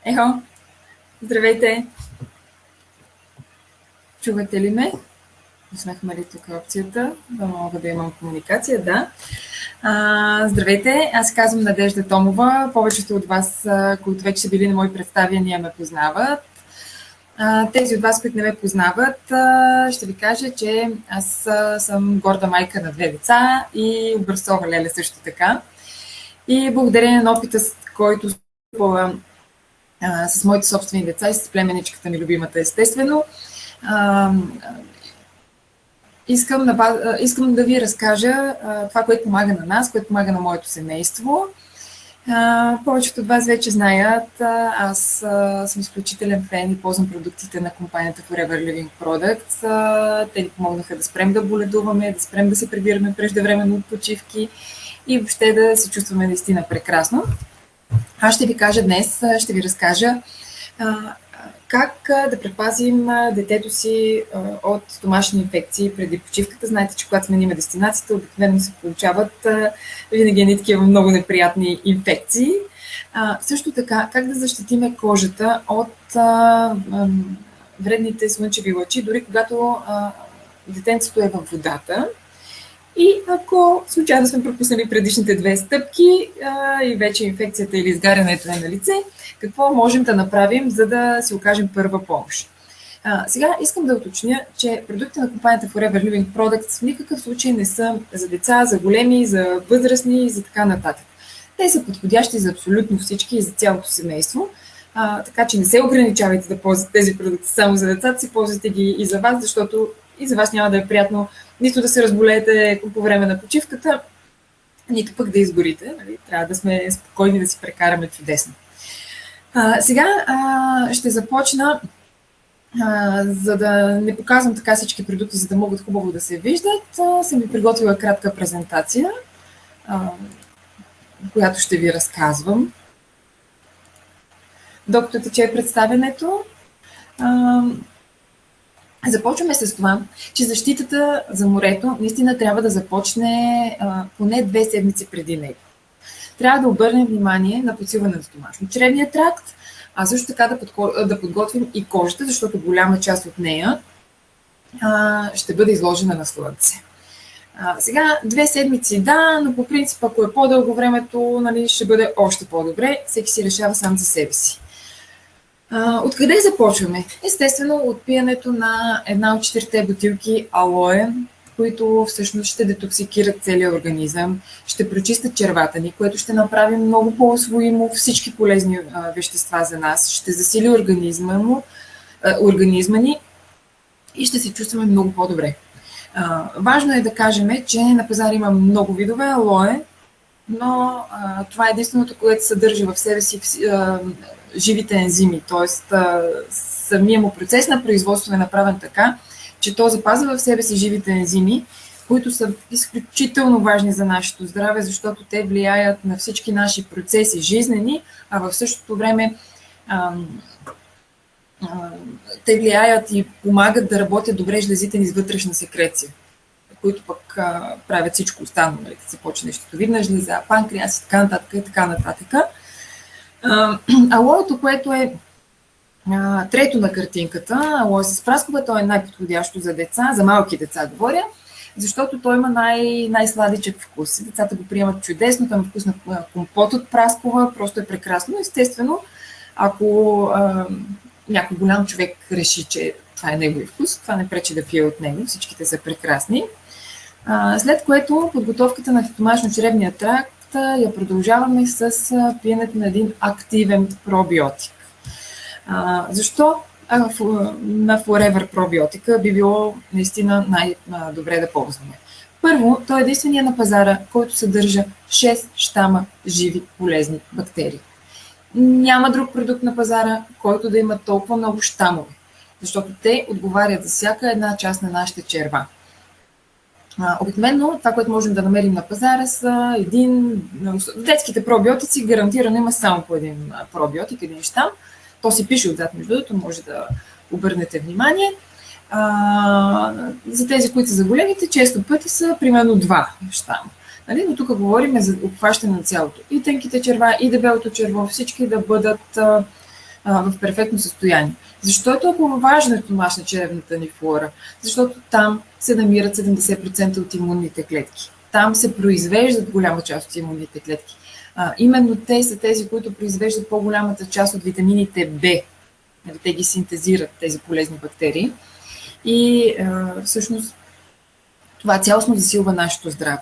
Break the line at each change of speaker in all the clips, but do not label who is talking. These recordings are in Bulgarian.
Ехо, здравейте! Чувате ли ме? Уснахме ли тук опцията? Да мога да имам комуникация, да. Здравейте, аз казвам Надежда Томова. Повечето от вас, които вече са били на мои представяния, ме познават. Тези от вас, които не ме познават, ще ви кажа, че аз съм горда майка на 2 деца и образцова леля също така. И благодарение на опита, който с моите собствени деца и с племеничката ми, любимата, естествено, искам да ви разкажа това, което помага на нас, което помага на моето семейство. Повечето от вас вече знаят, аз съм изключителен фен и ползвам продуктите на компанията Forever Living Products. Те ни помогнаха да спрем да боледуваме, да спрем да се прибираме преждевременно от почивки и въобще да се чувстваме наистина прекрасно. Аз ще ви кажа днес, ще ви разкажа как да предпазим детето си от домашни инфекции преди почивката. Знаете, че когато сменим дестинацията, обикновено се получават винаги едни такива много неприятни инфекции. Също така, как да защитиме кожата от вредните слънчеви лъчи, дори когато детенцето е във водата. И ако случайно сме пропуснали предишните 2 стъпки и вече инфекцията или изгарянето е на лице, какво можем да направим, за да си окажем първа помощ? Сега искам да уточня, че продуктите на компанията Forever Living Products в никакъв случай не са за деца, за големи, за възрастни и за така нататък. Те са подходящи за абсолютно всички и за цялото семейство, така че не се ограничавайте да ползвате тези продукти само за децата си, ползвайте ги и за вас, защото и за вас няма да е приятно нито да се разболеете по време на почивката, нито пък да изгорите. Нали? Трябва да сме спокойни, да си прекараме чудесно. Сега ще започна, за да не показвам така всички продукти, за да могат хубаво да се виждат. Съм ви приготвила кратка презентация, която ще ви разказвам. Докато тече представянето, започваме с това, че защитата за морето наистина трябва да започне поне 2 седмици преди него. Трябва да обърнем внимание на подсилване на стомашно-чревния тракт, а също така да подготвим и кожата, защото голяма част от нея ще бъде изложена на слънце. Сега 2 седмици, да, но по принцип, ако е по-дълго времето, нали, ще бъде още по-добре. Всеки си решава сам за себе си. Откъде започваме? Естествено, от пиенето на една от 4 бутилки алоe, които всъщност ще детоксикират целия организъм, ще прочистят червата ни, което ще направи много по-усвоимо всички полезни вещества за нас, ще засили организма ни и ще се чувстваме много по-добре. Важно е да кажем, че на пазара има много видове алоe, но това е единственото, което съдържа в себе си живите ензими, т.е. самия му процес на производство е направен така, че то запазва в себе си живите ензими, които са изключително важни за нашето здраве, защото те влияят на всички наши процеси жизнени, а в същото време те влияят и помагат да работят добре жлезите ни с вътрешна секреция, които пък правят всичко останало, нали, като се почне щитовидна жлеза, панкреас и така нататък и така нататък. Алоето, което е трето на картинката, алоe с праскова, то е най-подходящо за деца, за малки деца говоря, защото той има най-сладичък вкус. Децата го приемат чудесно, там е вкус на компот от праскова, просто е прекрасно. Естествено, ако някой голям човек реши, че това е негови вкус, това не пречи да пие от него, всичките са прекрасни. След което подготовката на стомашно-чревния тракт я продължаваме с пиенето на един активен пробиотик. Защо на Forever пробиотика би било наистина най-добре да ползваме? Първо, той е единствения на пазара, който съдържа 6 щама живи полезни бактерии. Няма друг продукт на пазара, който да има толкова много щамове, защото те отговарят за всяка една част на нашите черва. Обикновено това, което можем да намерим на пазара са в детските пробиотици гарантирано има само по един пробиотик, един щам. То си пише отзад, между другото, може да обърнете внимание. За тези, които са за големите, често пъти са примерно 2 щама. Нали? Но тук говорим за обхващане на цялото. И тънките черва, и дебелото черво, всички да бъдат в перфектно състояние. Защо е толкова важна домашна черевната ни флора? Защото там се намират 70% от имунните клетки. Там се произвеждат голяма част от имунните клетки. Именно те са тези, които произвеждат по-голямата част от витамините В. Те ги синтезират, тези полезни бактерии. И всъщност това цялостно засилва нашето здраве.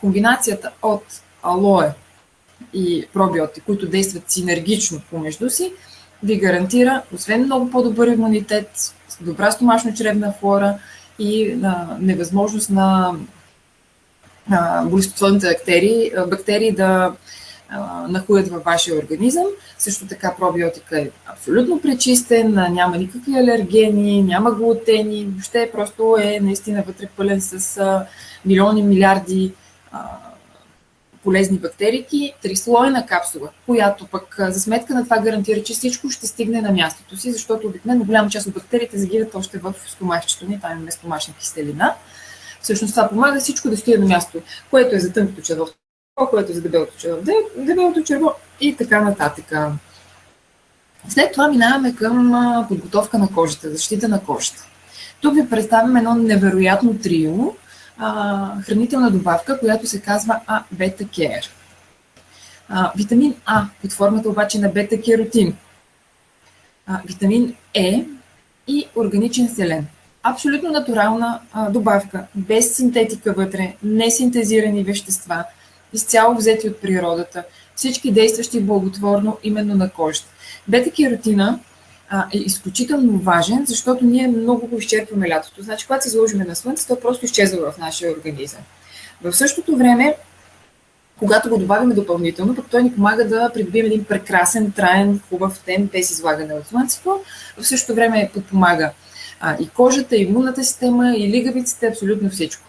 Комбинацията от алоe и пробиотици, които действат синергично помежду си, ви гарантира, освен много по-добър имунитет, добра стомашно-чревна флора и невъзможност на болестотворните бактерии да нахуят във вашия организъм. Също така пробиотика е абсолютно пречистен, няма никакви алергени, няма глутени, въобще просто е наистина вътре пълен с милиони, милиарди полезни бактерии, трислойна капсула, която пък за сметка на това гарантира, че всичко ще стигне на мястото си, защото обикновено голяма част от бактериите загиват още в стомашчето ни, там имаме стомашна киселина. Всъщност това помага всичко да стои на място, което е за тънкото черво, което е за дебелото черво и така нататък. След това минаваме към подготовка на кожата, защита на кожата. Тук ви представям едно невероятно трио, хранителна добавка, която се казва бета-кер. Витамин А под формата обаче на бета-керотин, витамин Е и органичен селен. Абсолютно натурална добавка, без синтетика вътре, несинтезирани вещества, изцяло взети от природата, всички действащи благотворно именно на кожата. Бета-керотина е изключително важен, защото ние много го изчерпваме лятото. Значи, когато се изложиме на слънце, то просто изчезва в нашия организъм. В същото време, когато го добавим допълнително, пък той ни помага да придобием един прекрасен, траен, хубав тен без излагане от слънцето. В същото време подпомага и кожата, и имунната система, и лигавиците, абсолютно всичко.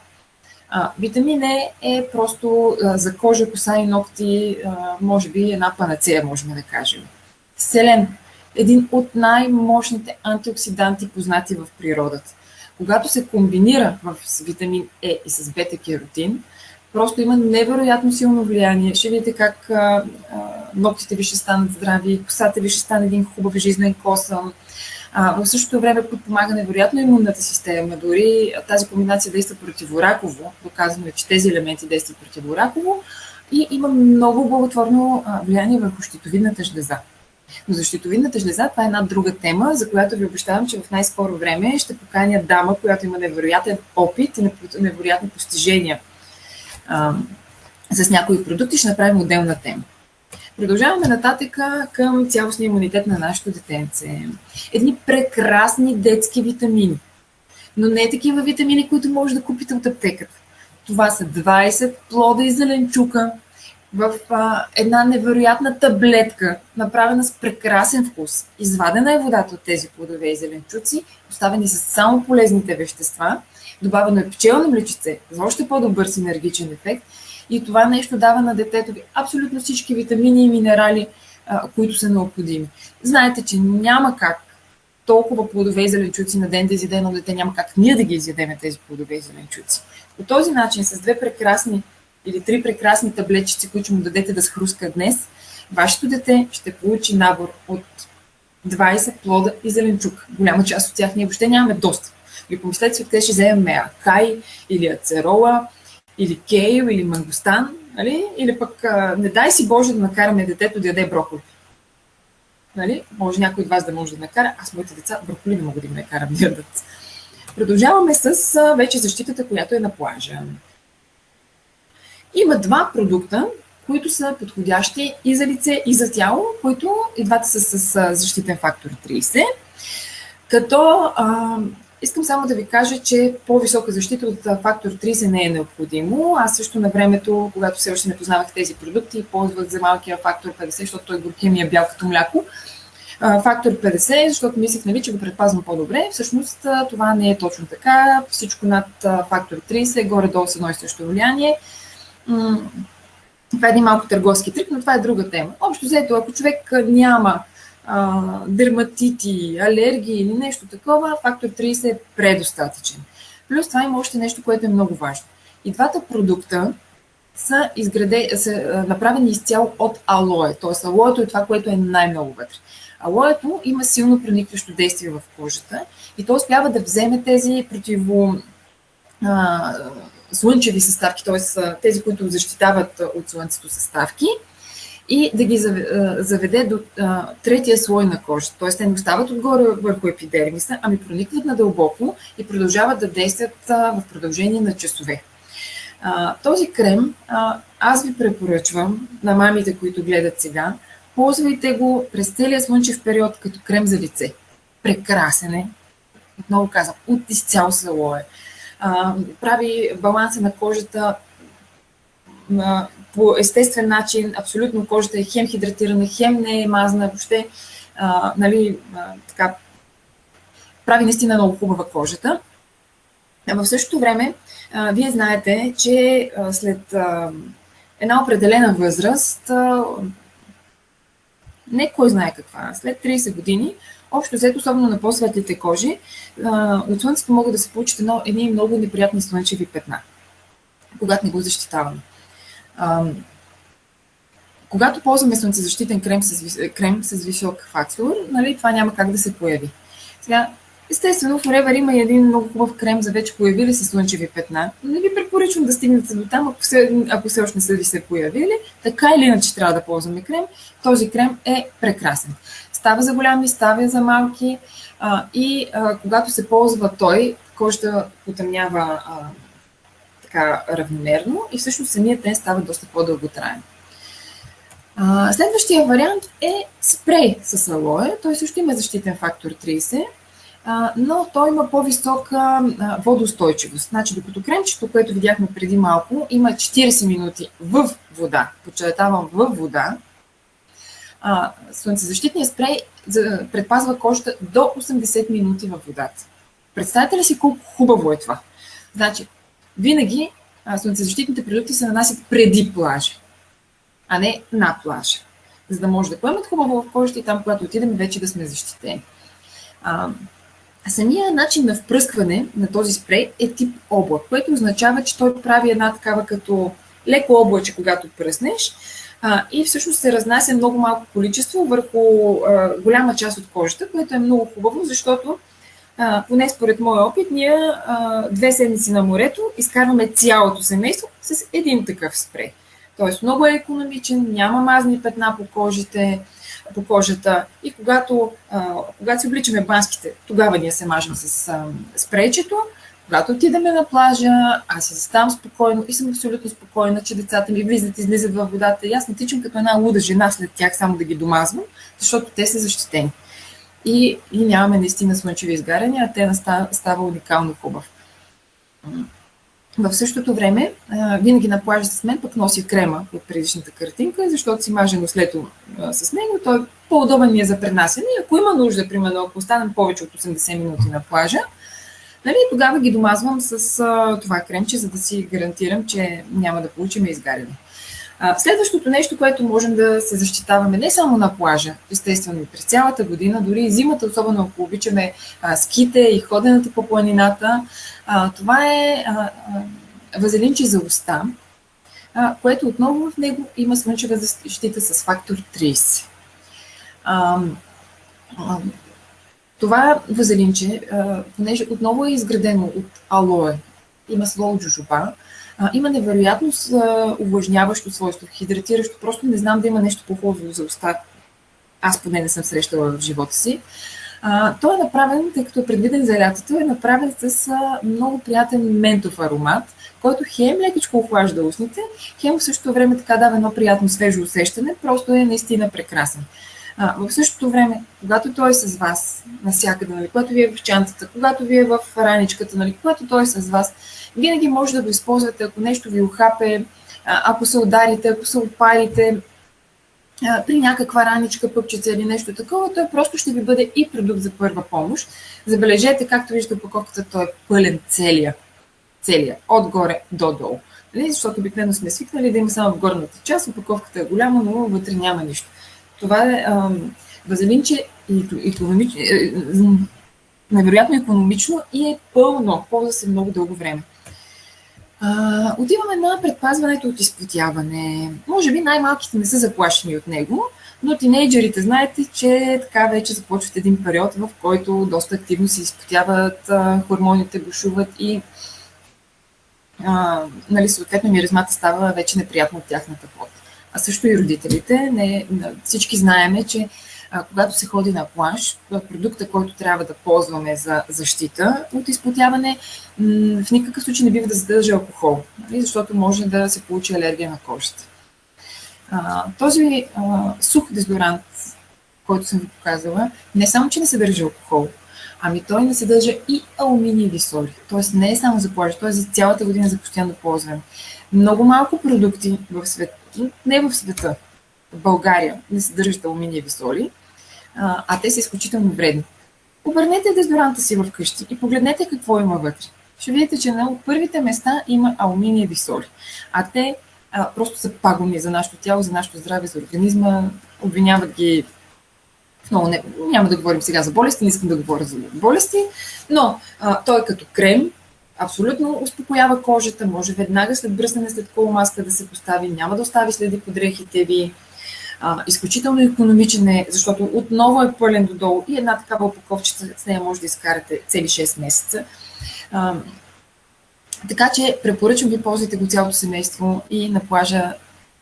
Витамин Е е просто за кожа, коса и ногти, може би една панацея, можем да кажем. Селен. Един от най-мощните антиоксиданти, познати в природата. Когато се комбинира с витамин Е и с бета-керотин, просто има невероятно силно влияние. Ще видите как ногтите ви ще станат здрави, косата ви ще стане един хубав жизнен косъм. В същото време подпомага невероятно имунната система. Дори тази комбинация действа противораково. Доказано е, че тези елементи действат противораково и има много благотворно влияние върху щитовидната жлеза. Но за щитовидната жлеза това е една друга тема, за която ви обещавам, че в най-скоро време ще поканя дама, която има невероятен опит и невероятни постижения с някои продукти. Ще направим отделна тема. Продължаваме нататък към цялостния имунитет на нашето детенце. Едни прекрасни детски витамини, но не такива витамини, които може да купите от аптеката. Това са 20 плода и зеленчука в една невероятна таблетка, направена с прекрасен вкус. Извадена е водата от тези плодове и зеленчуци, оставени са само полезните вещества, добавено е пчелно млечице за още по-добър синергичен ефект. И това нещо дава на детето ви абсолютно всички витамини и минерали, които са необходими. Знаете, че няма как толкова плодове и зеленчуци на ден да изяде едно дете, няма как ние да ги изядеме тези плодове и зеленчуци. По този начин, с 2 прекрасни или 3 прекрасни таблетчици, които му дадете да схруска днес, вашето дете ще получи набор от 20 плода и зеленчук. Голяма част от тях ние въобще нямаме достъп. И помислете си, откъде ще вземем акай или ацерола, или кейл, или мангустан, нали? Или пък не дай си Боже да накараме детето да яде броколи. Нали? Може някой от вас да може да накара, аз моите деца броколи не мога да ги накарам да ядат. Продължаваме с вече защитата, която е на плажа. Има 2 продукта, които са подходящи и за лице, и за тяло, които и двата са с защитен фактор 30, като искам само да ви кажа, че по-висока защита от фактор 30 не е необходимо. Аз също на времето, когато все още не познавах тези продукти, ползвах за малкия фактор 50, защото той горкия ми е бял като мляко. Фактор 50, защото мислех, нали, че го предпазвам по-добре. Всъщност това не е точно така. Всичко над фактор 30 е горе-долу с едно и също влияние. Това е един малко търговски трик, но това е друга тема. Общо взето, ако човек няма дерматити, алергии или нещо такова, фактор 30 е предостатъчен. Плюс това има още нещо, което е много важно. И двата продукта са направени изцяло от алое. Т.е. алоето е това, което е най-много вътре. Алоето има силно проникващо действие в кожата и то успява да вземе тези слънчеви съставки, т.е. тези, които защитават от слънцето съставки, и да ги заведе до третия слой на кожата. Т.е. те не остават отгоре върху епидермиса, ами проникват надълбоко и продължават да действат в продължение на часове. Този крем аз ви препоръчвам на мамите, които гледат сега, ползвайте го през целия слънчев период като крем за лице. Прекрасен е. Отново казвам, от изцяло с алое. Прави баланса на кожата по естествен начин. Абсолютно кожата е хем хидратирана, хем не е мазна. Въобще, така, прави наистина много хубава кожата. В същото време, вие знаете, че след една определена възраст, не кой знае каква, след 30 години, общо взето, особено на по-светлите кожи, от слънцето могат да се получат едни много неприятни слънчеви петна, когато не го защитаваме. Когато ползваме слънцезащитен крем с висок фактор, това няма как да се появи. Сега, естествено, Forever има и един много хубав крем за вече появили се слънчеви петна. Не ви препоръчвам да стигнете до там, ако все още не са ви се появили. Така или иначе трябва да ползваме крем. Този крем е прекрасен. Става за голями, става за малки и когато се ползва той, кожата потъмнява така равномерно и всъщност самият ден става доста по-дълготраен. Следващия вариант е спрей с алое. Той също има защитен фактор 30, но той има по-висока водоустойчивост. Значи, докато кремчето, което видяхме преди малко, има 40 минути в вода, подчертавам във вода, слънцезащитният спрей предпазва кожата до 80 минути във водата. Представете ли си колко хубаво е това? Значи, винаги слънцезащитните продукти се нанасят преди плажа, а не на плажа, за да може да поемат хубаво в кожата и там, когато отидем, вече да сме защитени. Самия начин на впръскване на този спрей е тип облак, което означава, че той прави една такава като леко облаче, когато пръснеш, и всъщност се разнася много малко количество върху голяма част от кожата, което е много хубаво, защото поне според моя опит, ние 2 седмици на морето изкарваме цялото семейство с един такъв спрей. Тоест много е икономичен, няма мазни петна по кожата и когато си обличаме банските, тогава ние се мажем с спрейчето. Когато отидеме на плажа, аз си заставам спокойно и съм абсолютно спокойна, че децата ми влизат и излизат във водата и аз не тичам като една луда жена след тях само да ги домазвам, защото те са защитени. И нямаме наистина слънчеви изгаряния, а те става уникално хубав. В същото време, винаги на плажа с мен пък носи крема от предишната картинка, защото си мажем ослето с него. Той по-удобен ми е за пренасене. И ако има нужда, примерно, ако останем повече от 80 минути на плажа, тогава ги домазвам с това кремче, за да си гарантирам, че няма да получим изгаряне. Следващото нещо, което можем да се защитаваме не само на плажа, естествено и през цялата година, дори и зимата, особено ако обичаме ските и ходената по планината, това е вазелинче за уста, което отново в него има слънчева защита с фактор 30. Това вазелинче, понеже отново е изградено от алое и масло от джожоба, има невероятно увлажняващо свойство, хидратиращо. Просто не знам да има нещо по-хубаво за уста. Аз поне не съм срещала в живота си. Той е направен, тъй като е предвиден за лятото, е направен с много приятен ментов аромат, който хем лекичко охлажда устните, хем в същото време така дава едно приятно свежо усещане, просто е наистина прекрасен. В същото време, когато той е с вас навсякъде, когато ви е в чантата, когато ви е в раничката, когато той е с вас, винаги може да го използвате, ако нещо ви ухапе, ако се ударите, ако се опарите, при някаква раничка, пъпчица или нещо такова, той просто ще ви бъде и продукт за първа помощ. Забележете, както виждате опаковката, той е пълен целия, отгоре до долу. Защото обикновено сме свикнали да има само в горната част, опаковката е голяма, но вътре няма нищо. Това е вазелинче невероятно икономично и е пълно, ползва се много дълго време. Отиваме на предпазването от изпотяване. Може би най-малките не са заплашени от него, но тинейджерите знаете, че така вече започват един период, в който доста активно се изпотяват, хормоните бушуват и нали, съответно миризмата става вече неприятно от тяхната плод. А също и родителите. Всички знаеме, че когато се ходи на плаж, продукта, който трябва да ползваме за защита от изпотяване, в никакъв случай не бива да съдържа алкохол, нали, защото може да се получи алергия на кожата. Този сух дезодорант, който съм ви показала, не само, че не съдържа алкохол, ами той не съдържа и алуминиеви соли. Тоест не е само за плаж, той е за цялата година за постоянно ползване. Много малко продукти в света, не в света, в България не съдържат алуминиеви соли, а те са изключително вредни. Обърнете дезодоранта си вкъщи и погледнете какво има вътре. Ще видите, че на първите места има алуминиеви соли, а те просто са пагубни за нашето тяло, за нашето здраве, за организма. Обвиняват ги много. Няма да говорим сега за болести, не искам да говоря за болести, но той като крем абсолютно успокоява кожата, може веднага след бръснене, след коломаска да се постави, няма да остави следи по дрехите ви. Изключително икономичен е, защото отново е пълен додолу и една такава опаковчица с нея може да изкарате цели 6 месеца. Така че препоръчвам ви, ползвайте го цялото семейство и на плажа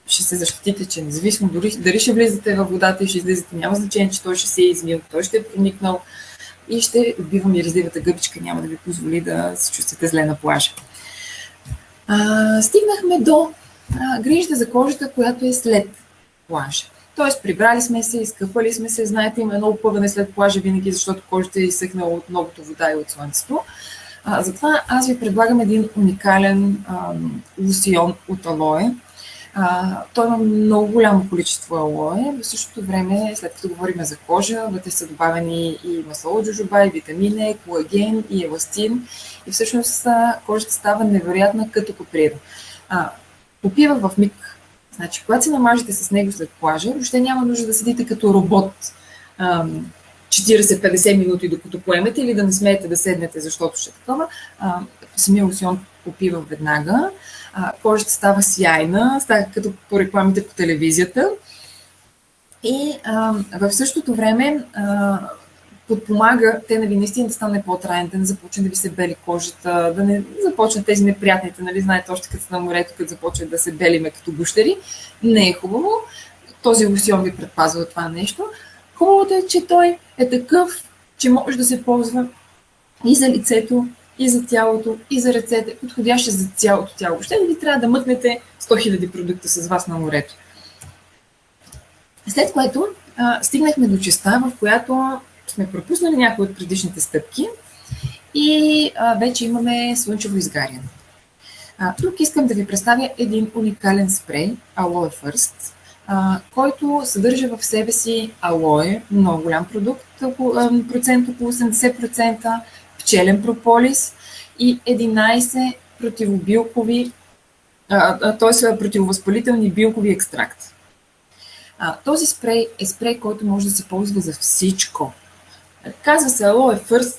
ще се защитите, че независимо дали ще влизате във водата и ще излизате, няма значение, че той ще се е измил, той ще е проникнал и ще убива миризливата гъбичка, няма да ви позволи да се чувствате зле на плажа. Стигнахме до грижата за кожата, която е след плажа. Тоест, прибрали сме се, изкъпали сме се, знаете, има едно опъване след плажа винаги, защото кожата е изсъхнала от многото вода и от слънцето. Затова аз ви предлагам един уникален лосион от алое. Той има много голямо количество алое. В същото време, след като говорим за кожа, вътре са добавени и масло от джожоба, и витамини, колаген, и еластин. И всъщност кожата става невероятна като коприра. Попива в миг. Значи, когато се намажете с него след плажа, въобще няма нужда да седите като робот 40-50 минути, докато поемете, или да не смеете да седнете, защото ще е такова. Самия лосион попива веднага. Кожата става сияйна, става като по рекламите по телевизията. И в същото време подпомага те наистина да стане по-траен, да не започне да ви се бели кожата, да не започнат тези неприятните, нали, знаете, още като на морето, като започват да се белиме като гущери. Не е хубаво. Този лосион ви предпазва от това нещо. Хубавото е, че той е такъв, че може да се ползва и за лицето, и за тялото, и за ръцете, подходящ за цялото тяло. Въобще не ви трябва да мъкнете 100 000 продукта с вас на морето. След което стигнахме до частта, в която сме пропуснали някои от предишните стъпки и вече имаме слънчево изгаряне. Тук искам да ви представя един уникален спрей, Aloe First, който съдържа в себе си алое, много голям продукт, процент около 80%, пчелен прополис и 11 противобилкови, т.е. противовъзпалителни билкови екстракти. Този спрей е спрей, който може да се ползва за всичко. Казва се Aloe First,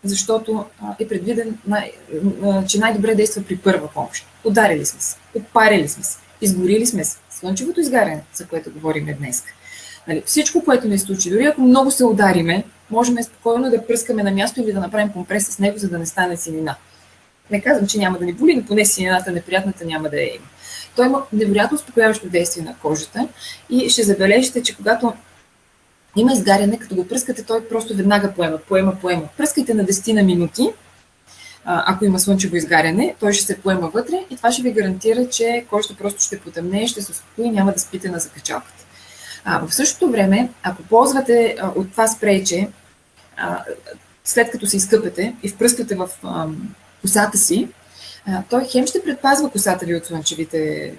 защото е предвиден, че най-добре действа при първа помощ. Ударили сме се, опарили сме се, изгорили сме се. Слънчевото изгаряне, за което говорим днес. Нали, всичко, което ни случи, дори ако много се удариме, можем спокойно да пръскаме на място или да направим компрес с него, за да не стане синина. Не казвам, че няма да ни боли, но поне синината неприятната няма да има. Той има невероятно успокояващо действие на кожата и ще забележите, че когато има изгаряне, като го пръскате, той просто веднага поема. Пръскайте на 10 на минути, ако има слънчево изгаряне, той ще се поема вътре и това ще ви гарантира, че кожата просто ще потъмне, ще се успокои и няма да спите на закачалката. В същото време, ако ползвате от това спрейче, след като се изкъпете и впръскате в косата си, той хем ще предпазва косата ви от слънчевите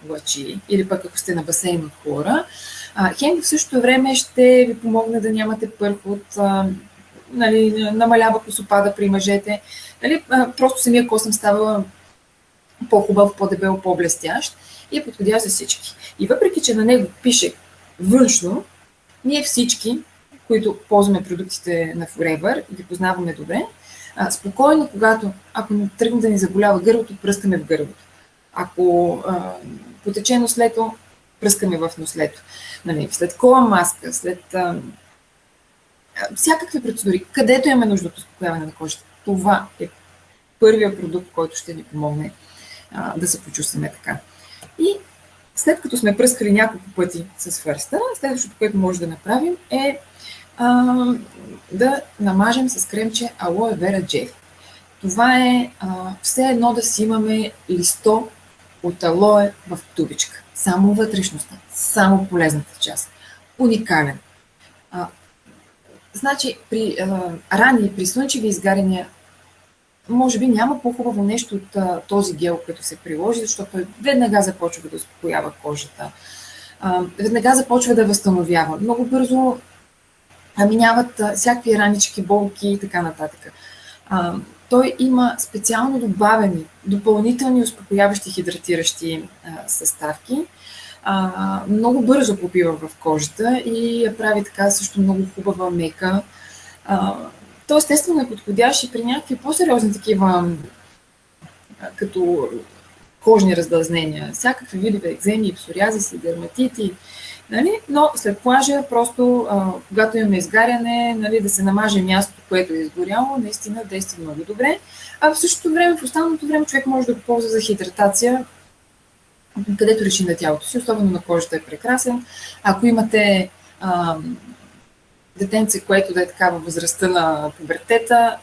лъчи, или пък ако сте на басейн от хлора, хем в същото време ще ви помогне да нямате пърхот, намалява косопада при мъжете. Нали, просто самия косъм става по-хубав, по-дебел, по-блестящ и е подходящ за всички. И въпреки, че на него пише външно, ние всички, които ползваме продуктите на Forever, ги познаваме добре, Спокойно, ако тръгне да ни заболява гърлото, пръскаме в гърлото. Ако потече нослето, пръскаме в нослето. Нали, след кола маска, след всякакви процедури, където имаме нужда от успокояване на кожата. Това е първият продукт, който ще ни помогне да се почувстваме така. И след като сме пръскали няколко пъти с фърста, следващото, което може да направим е да намажем с кремче Алоe Vera Gel. Това е все едно да си имаме листо от алоe в тубичка. Само вътрешността, само полезната част. Уникален. Значи при рани, при слънчеви изгаряния, може би няма по-хубаво нещо от този гел, който се приложи, защото той веднага започва да успокоява кожата. Веднага започва да възстановява. Много бързо минават всякакви ранички, болки и така нататък. Той има специално добавени, допълнителни успокояващи, хидратиращи съставки. Много бързо попива в кожата и я прави така също много хубава, мека. Той естествено е подходящ и при някакви по-сериозни такива, като кожни раздразнения, всякакви видове екземи, псориазиси, дерматити, нали? Но след плажа, просто когато имаме изгаряне, нали, да се намаже мястото, което е изгоряло, наистина действа много добре. А в същото време, в останалото време, човек може да го ползва за хидратация, където реши на тялото си, особено на кожата е прекрасен. Ако имате детенце, което да е такава възрастта на пубертета,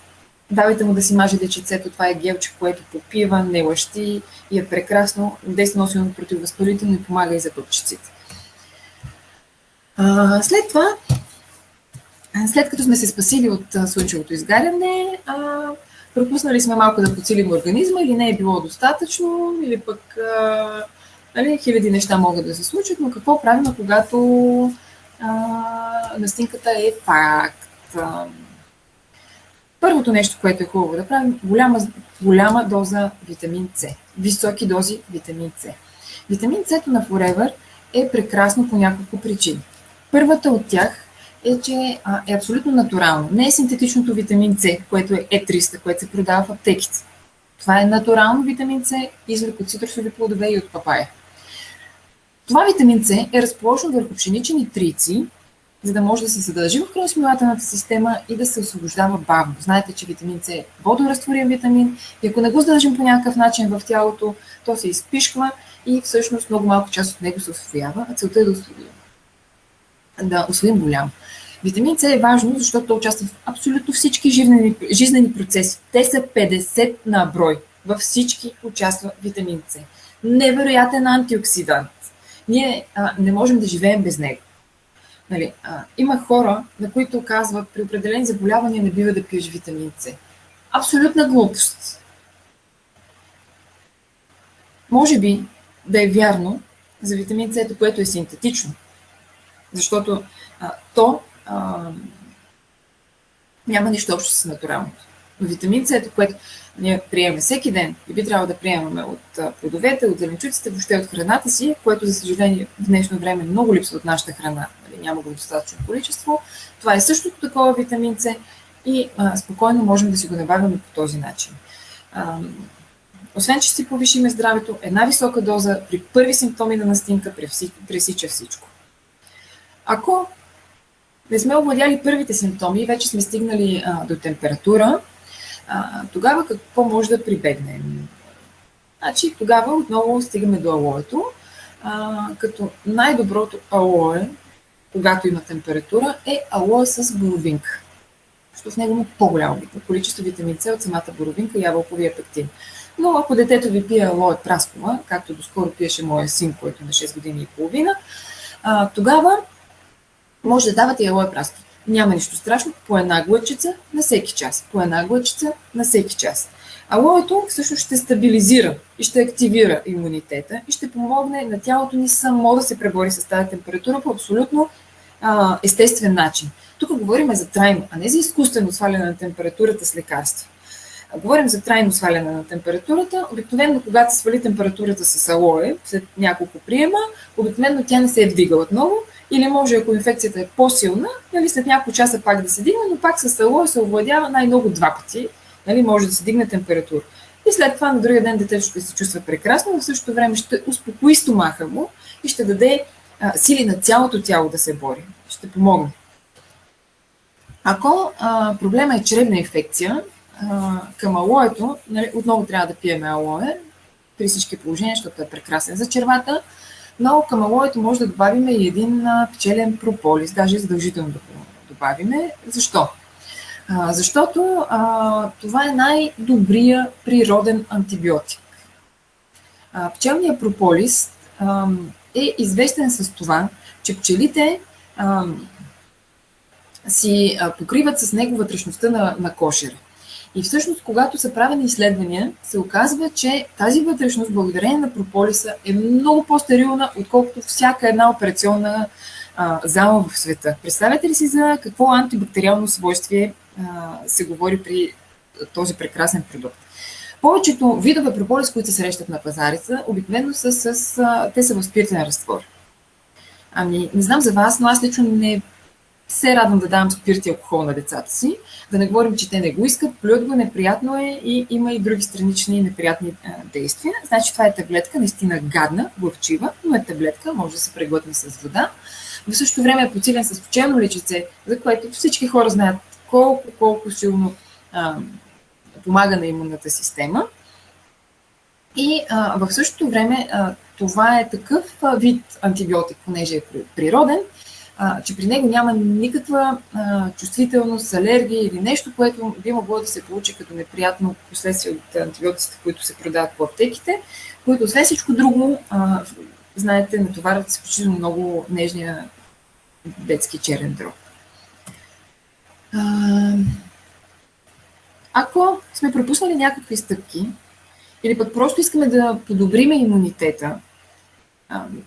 давайте му да си маже лечицето. Това е гелче, което попива, не лъщи и е прекрасно. Действа много силно противовъзпалително и помага и за бъбчиците. След това, след като сме се спасили от слънчевото изгаряне, пропуснали сме малко да подсилим организма или не е било достатъчно, или пък нали, хиляди неща могат да се случат, но какво правим, когато настинката е факт? Първото нещо, което е хубаво да правим, голяма доза витамин С. Високи дози витамин С. Витамин С на Forever е прекрасно по няколко причини. Първата от тях е, че е абсолютно натурално. Не е синтетичното витамин С, което е Е300, което се продава в аптеките. Това е натурално витамин С, извлек от цитрусови плодове и от папая. Това витамин С е разположен върху пшеничени трици, за да може да се задържи в кръвосмилателната система и да се освобождава бавно. Знаете, че витамин С е водорастворен витамин и ако не го задържим по някакъв начин в тялото, то се изпишква и всъщност много малко част от него се усвоява, а целта е да усвоим голямо. Витамин С е важно, защото той участва в абсолютно всички жизнени процеси. Те са 50 на брой. Във всички участва витамин С. Невероятен антиоксидант. Ние не можем да живеем без него. Нали, има хора, на които казват, при определени заболявания не бива да пиеш витамин С. Абсолютна глупост. Може би да е вярно за витамин С, което е синтетично, защото то няма нищо общо с натуралното. Но витамин С, което ние приемаме всеки ден и би трябвало да приемаме от плодовете, от зеленчуците, въобще от храната си, което за съжаление в днешно време много липсва от нашата храна. Няма го достатъчно количество. Това е същото такова витамин С и спокойно можем да си го набавяме по този начин. Освен, че си повишиме здравето, една висока доза при първи симптоми на настинка пресича всичко. Ако не сме овладяли първите симптоми и вече сме стигнали до температура, тогава какво може да прибегнем? Значи, тогава отново стигаме до алоето, като най-доброто алое, когато има температура, е алоe с боровинка. Защото в него има по-голямо количество витамин С от самата боровинка и ябълковия пектин. Но ако детето ви пие алоe праскова, както доскоро пиеше моя син, който е на 6 години и половина, тогава може да давате и алоe праскова. Няма нищо страшно, по една глъчица на всеки час. По една глъчица на всеки час. Алоето всъщност ще стабилизира и ще активира имунитета и ще помогне на тялото ни само да се пребори с тази температура по абсолютно естествен начин. Тук говорим за трайно, а не за изкуствено сваляне на температурата с лекарства. Говорим за трайно сваляне на температурата. Обикновено, когато се свали температурата с алоe, след няколко приема, обикновено тя не се е вдигала отново, или може, ако инфекцията е по-силна, нали, след няколко часа пак да се дигне, но пак с алоe се овладява най-много 2 пъти Нали, може да се дигне температура. И след това на другия ден детето ще се чувства прекрасно, но в същото време ще успокои стомаха му и ще даде сили на цялото тяло да се бори. Ще помогне. Ако проблема е чревна инфекция, към алоето, нали, отново трябва да пиеме алое при всички положения, защото е прекрасен за червата, но към алоето може да добавим и един пчелен прополис, даже задължително да добавиме. Защо? Защото това е най-добрия природен антибиотик. Пчелният прополис е известен с това, че пчелите си покриват с него вътрешността на кошера. И всъщност, когато са правени изследвания, се оказва, че тази вътрешност, благодарение на прополиса, е много по-стерилна, отколкото всяка една операционна зала в света. Представете ли си за какво антибактериално свойствие се говори при този прекрасен продукт? Повечето видове прополис, които се срещат на пазарица, обикновено те са в спиртен разтвор. Ами, не знам за вас, но аз лично не се радвам да давам спирт и алкохол на децата си. Да не говорим, че те не го искат, плюят го, неприятно е и има и други странични неприятни действия. Значи това е таблетка, наистина гадна, горчива, но е таблетка, може да се преглътне с вода. В същото време е подсилен с пчелно личице, за което всички хора знаят колко силно помага на имунната система. И в същото време това е такъв вид антибиотик, понеже е природен, че при него няма никаква чувствителност, алергия или нещо, което би могло да се получи като неприятно последствие от антибиотиците, които се продават по аптеките, които освен всичко друго, знаете, натоварват изключително много нежния детски черен дроб. Ако сме пропуснали някакви стъпки, или пък просто искаме да подобриме имунитета,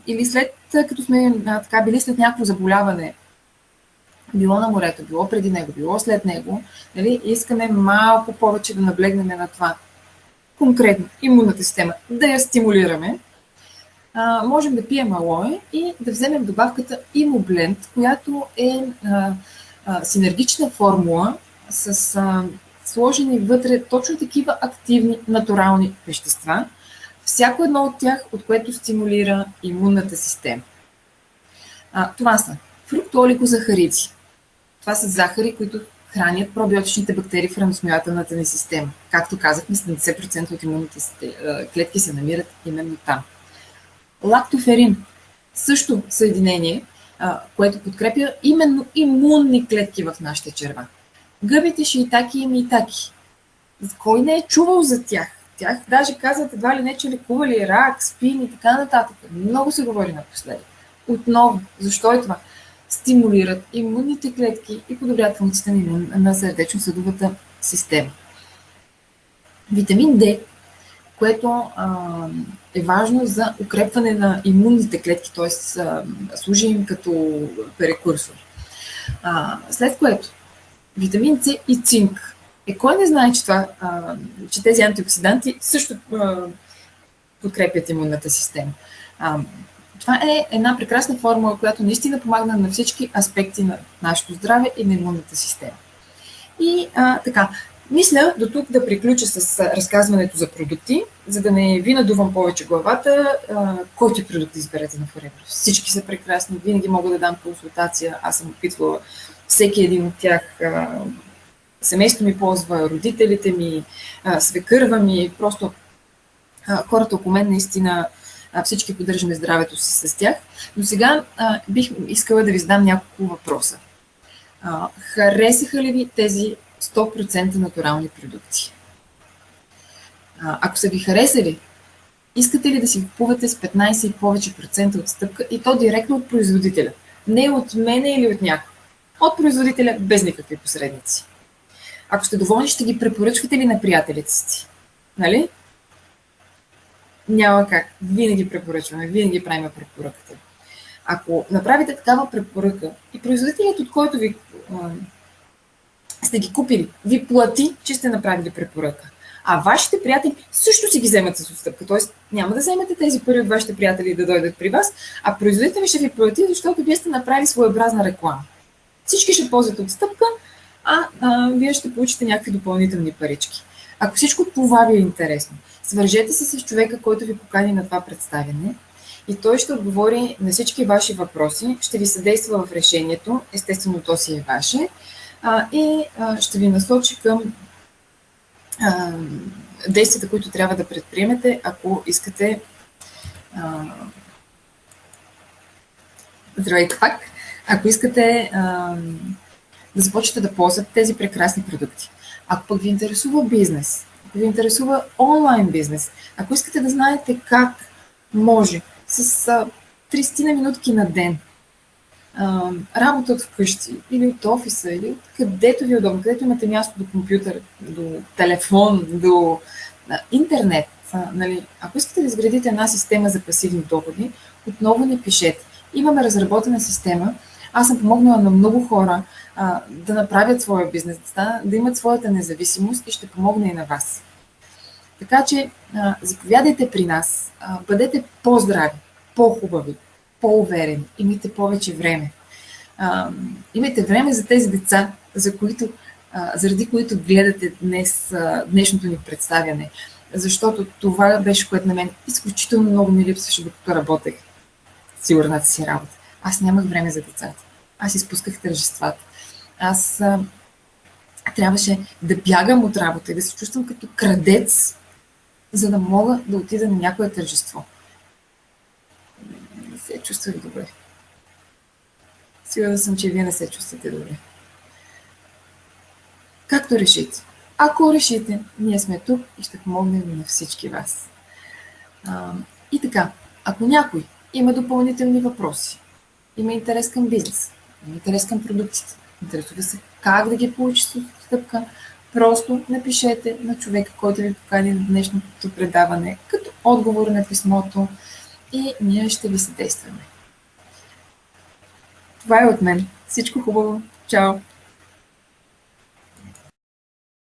или след като сме били след някакво заболяване, било на морето, било преди него, било след него, нали, искаме малко повече да наблегнем на това. Конкретно имунната система, да я стимулираме, можем да пием алое и да вземем добавката Имобленд, която е синергична формула с сложени вътре точно такива активни натурални вещества, всяко едно от тях, от което стимулира имунната система. Това са фруктоолигозахариди. Това са захари, които хранят пробиотичните бактерии в храносмилателната ни система. Както казахме, 70% от имунните клетки се намират именно там. Лактоферин, също съединение, което подкрепя именно имунни клетки в нашите черва. Гъбите шиитаки и миитаки. Кой не е чувал за тях? Тях даже казват едва ли не, че лекували рак, спин и така нататък. Много се говори напоследък. Отново, защо е това? Стимулират имунните клетки и подобрят функцията на сърдечно-съдовата система. Витамин D, което е важно за укрепване на имунните клетки, т.е. служи им като прекурсор. След което витамин С и цинк. Кой не знае, че тези антиоксиданти също подкрепят имунната система. Това е една прекрасна формула, която наистина помага на всички аспекти на нашето здраве и на имунната система. И така, мисля до тук да приключа с разказването за продукти, за да не ви надувам повече главата. Който продукт изберете на Forever? Всички са прекрасни, винаги мога да дам консултация. Аз съм опитвала всеки един от тях. Семейството ми ползва, родителите ми, свекърва ми, просто хората около мен наистина всички поддържаме здравето си с тях. Но сега бих искала да ви задам няколко въпроса. Харесаха ли ви тези 100% натурални продукти? Ако са ви харесали, искате ли да си купувате с 15 и повече процента отстъпка и то директно от производителя? Не от мене или от някой. От производителя без никакви посредници. Ако сте доволни, ще ги препоръчвате ли на приятелите си? Нали? Няма как. Винаги препоръчваме, винаги правим препоръката. Ако направите такава препоръка и производителят, от който ви сте ги купили, ви плати, че сте направили препоръка. А вашите приятели също си ги вземат с отстъпка. Тоест няма да вземете тези пари от вашите приятели да дойдат при вас, а производителят ще ви плати, защото вие сте направили своеобразна реклама. Всички ще ползват отстъпка, вие ще получите някакви допълнителни парички. Ако всичко това ви е интересно, свържете се с човека, който ви покани на това представяне и той ще отговори на всички ваши въпроси, ще ви съдейства в решението, естествено то си е ваше, и ще ви насочи към действията, които трябва да предприемете, ако искате. Здравейте пак! Ако искате да започнете да ползвате тези прекрасни продукти. Ако пък ви интересува бизнес, ако ви интересува онлайн бизнес, ако искате да знаете как може с 30 на минутки на ден работа от вкъщи или от офиса, или от където ви е удобно, където имате място до компютър, до телефон, до интернет. Нали? Ако искате да изградите една система за пасивни доходи, отново ни пишете. Имаме разработена система. Аз съм помогнала на много хора да направят своя бизнес, да имат своята независимост и ще помогна и на вас. Така че заповядайте при нас, бъдете по-здрави, по-хубави, по-уверени, имайте повече време. Имайте време за тези деца, заради които гледате днешното ни представяне. Защото това беше, което на мен изключително много ми липсваше, докато работех сигурната си работа. Аз нямах време за децата. Аз изпусках тържествата. Аз трябваше да бягам от работа и да се чувствам като крадец, за да мога да отида на някое тържество. Не се чувствах добре. Сигурна съм, че вие не се чувствате добре. Както решите. Ако решите, ние сме тук и ще помогнем на всички вас. И така, ако някой има допълнителни въпроси, има интерес към бизнес, има интерес към продуктите, интересува се как да ги получи с стъпка, просто напишете на човека, който ви покани на днешното предаване, като отговор на писмото и ние ще ви съдействаме. Това е от мен. Всичко хубаво. Чао!